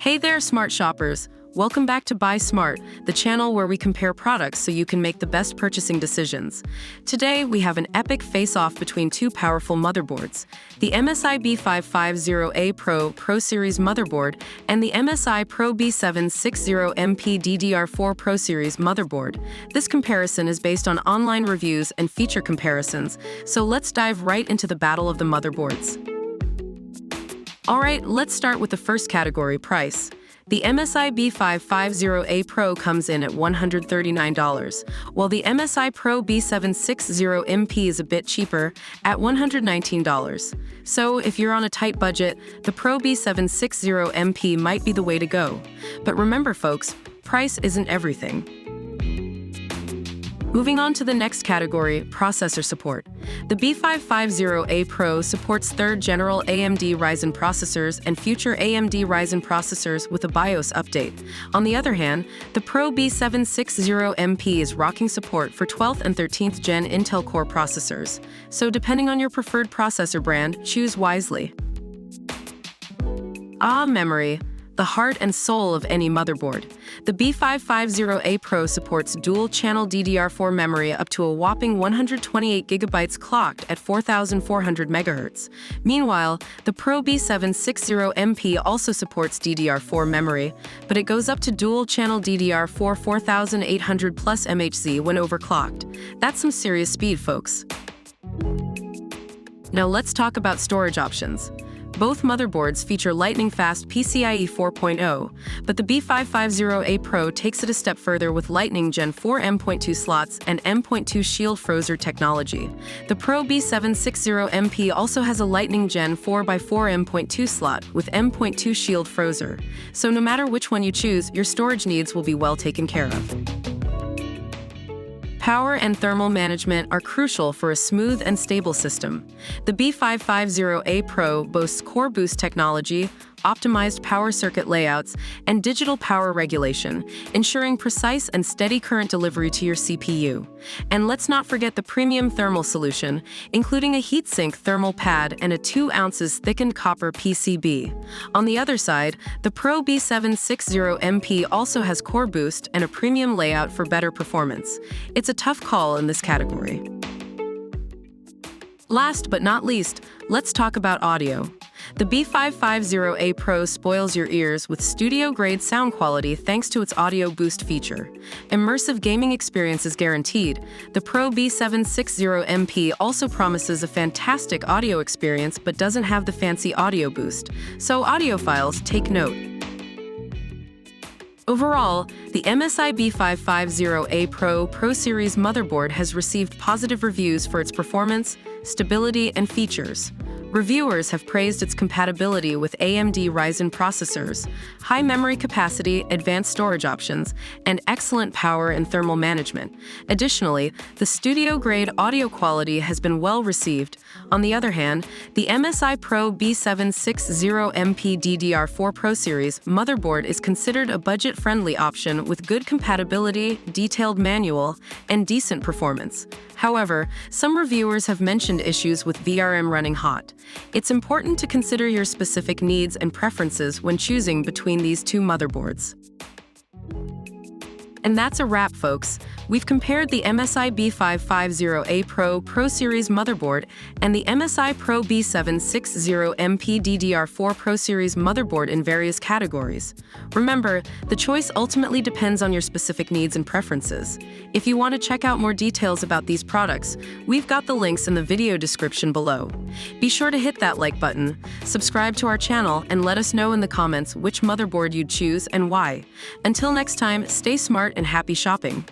Hey there, smart shoppers! Welcome back to Buy Smart, the channel where we compare products so you can make the best purchasing decisions. Today, we have an epic face-off between two powerful motherboards, the MSI B550-A Pro Series motherboard and the MSI Pro B760M-P DDR4 Pro Series motherboard. This comparison is based on online reviews and feature comparisons, so let's dive right into the battle of the motherboards. Alright, let's start with the first category, price. The MSI B550-A Pro comes in at $139, while the MSI Pro B760M-P is a bit cheaper at $119. So if you're on a tight budget, the Pro B760M-P might be the way to go. But remember folks, price isn't everything. Moving on to the next category, processor support. The B550-A Pro supports 3rd General AMD Ryzen processors and future AMD Ryzen processors with a BIOS update. On the other hand, the Pro B760M-P is rocking support for 12th and 13th Gen Intel Core processors. So depending on your preferred processor brand, choose wisely. Memory. The heart and soul of any motherboard. The B550-A Pro supports dual-channel DDR4 memory up to a whopping 128 GB clocked at 4,400 MHz. Meanwhile, the Pro B760M-P also supports DDR4 memory, but it goes up to dual-channel DDR4 4800 plus MHz when overclocked. That's some serious speed, folks. Now let's talk about storage options. Both motherboards feature lightning-fast PCIe 4.0, but the B550-A Pro takes it a step further with Lightning Gen 4 M.2 slots and M.2 Shield Frozer technology. The Pro B760M-P also has a Lightning Gen 4x4 M.2 slot with M.2 Shield Frozer. So no matter which one you choose, your storage needs will be well taken care of. Power and thermal management are crucial for a smooth and stable system. The B550-A Pro boasts Core Boost technology, optimized power circuit layouts, and digital power regulation, ensuring precise and steady current delivery to your CPU. And let's not forget the premium thermal solution, including a heatsink thermal pad and a 2 ounces thickened copper PCB. On the other side, the Pro B760M-P also has Core Boost and a premium layout for better performance. It's a tough call in this category. Last but not least, let's talk about audio. The B550-A Pro spoils your ears with studio-grade sound quality thanks to its Audio Boost feature. Immersive gaming experience is guaranteed. The Pro B760M-P also promises a fantastic audio experience but doesn't have the fancy Audio Boost. So audiophiles, take note. Overall, the MSI B550-A Pro Series motherboard has received positive reviews for its performance, stability, and features. Reviewers have praised its compatibility with AMD Ryzen processors, high memory capacity, advanced storage options, and excellent power and thermal management. Additionally, the studio-grade audio quality has been well received. On the other hand, the MSI Pro B760M-P DDR4 Pro Series motherboard is considered a budget-friendly option with good compatibility, detailed manual, and decent performance. However, some reviewers have mentioned issues with VRM running hot. It's important to consider your specific needs and preferences when choosing between these two motherboards. And that's a wrap, folks. We've compared the MSI B550-A Pro Series motherboard and the MSI Pro B760M-P DDR4 Pro Series motherboard in various categories. Remember, the choice ultimately depends on your specific needs and preferences. If you want to check out more details about these products, we've got the links in the video description below. Be sure to hit that like button, subscribe to our channel, and let us know in the comments which motherboard you'd choose and why. Until next time, stay smart and happy shopping.